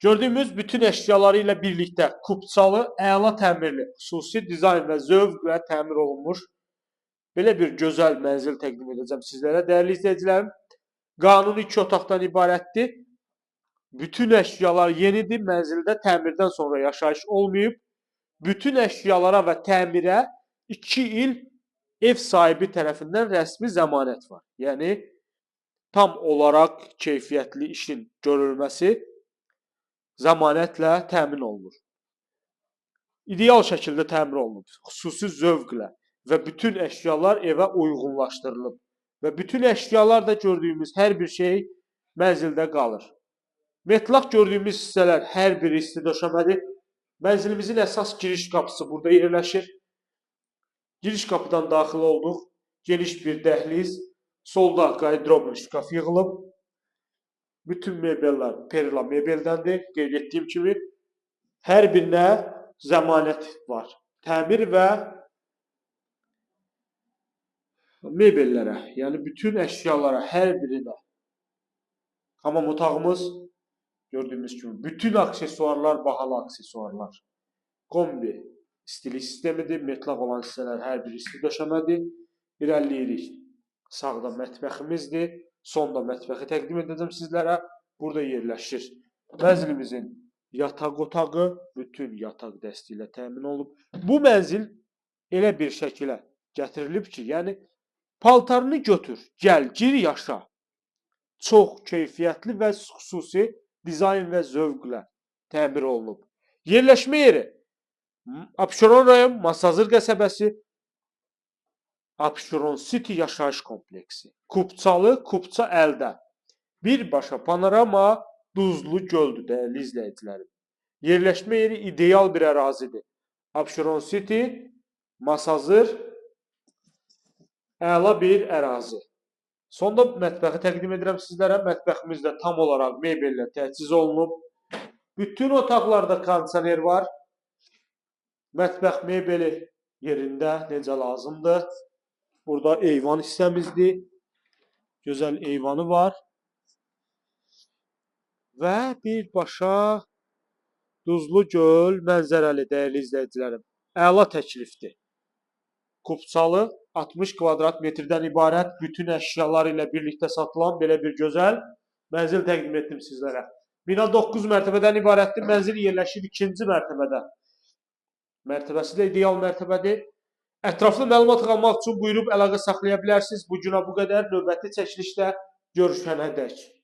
Gördüyümüz bütün əşyaları ilə birlikdə kubçalı, əla təmirli, xüsusi dizayn və zövqlə təmir olunmuş belə bir gözəl mənzil təqdim edəcəm sizlərə. Dəyərli izləyicilərim, qanuni 2 otaqdan ibarətdir. Bütün əşyalar yenidir. Mənzildə təmirdən sonra yaşayış olmayıb. Bütün əşyalara və təmirə 2 il ev sahibi tərəfindən rəsmi zəmanət var. Yəni, tam olaraq keyfiyyətli işin görülməsi zəmanətlə təmin olunur. İdeal şəkildə təmir olunub, xüsusi zövqlə və bütün əşyalar evə uyğunlaşdırılıb. Və bütün əşyalar da gördüyümüz hər bir şey mənzildə qalır. Metlaq gördüyümüz hissələr hər biri isti döşəmədir. Mənzilimizin əsas giriş qapısı burada yerləşir. Giriş qapıdan daxil olduq. Geniş bir dəhliz. Solda qardırobun şkaf yığılıb. Bütün mebellər Perla mebeldəndir. Qeyd etdiyim kimi hər birinə zəmanət var. Təmir və mebellərə, yəni bütün əşyalara, hər birinə. Hamam otağımız gördüyümüz kimi bütün aksesuarlar bahalı aksesuarlar. Kombi istilik sistemidir. Metlaq olan hissələr hər biri isti döşəmədir. İrəliləyirik. Sağda mətbəximizdir. Sonda mətbəxi təqdim edəcəm sizlərə. Burada yerləşir. Mənzilimizin yataq otağı bütün yataq dəsti ilə təmin olunub. Bu mənzil elə bir şəkilə gətirilib ki, yəni paltarını götür, gəl, gir, yaşa. Çox keyfiyyətli və xüsusi dizayn və zövqlə təmir olunub. Yerləşmə yeri Abşeron rayon Masazır qəsəbəsi Abşeron City yaşayış kompleksi. Kubçalı, Kubça əldə. Birbaşa panorama Duzlu göldür, dəyərli izləyicilərim. Yerləşmə yeri ideal bir ərazidir. Abşeron City, Masazır, əla bir ərazi. Sonda mətbəxi təqdim edirəm sizlərə. Mətbəximiz də tam olaraq mebellə təchiz olunub. Bütün otaqlarda kondisioner var. Mətbəx mebeli yerində necə lazımdır. Burada eyvan hissəmizdir. Gözəl eyvanı var. Və birbaşa Duzlu göl mənzərəli, dəyərli izləyicilərim. Əla təklifdir. Kubçalı 60 kvadrat metrdən ibarət bütün əşyalar ilə birlikdə satılan belə bir gözəl mənzil təqdim etdim sizlərə. Bina 9 mərtəbədən ibarətdir. Mənzil yerləşir 2-ci mərtəbədə. Mərtəbəsi də ideal mərtəbədir. Ətraflı məlumat almaq üçün buyurub əlaqə saxlaya bilərsiniz. Bu günə bu qədər. Növbəti çəkilişdə görüşənədək.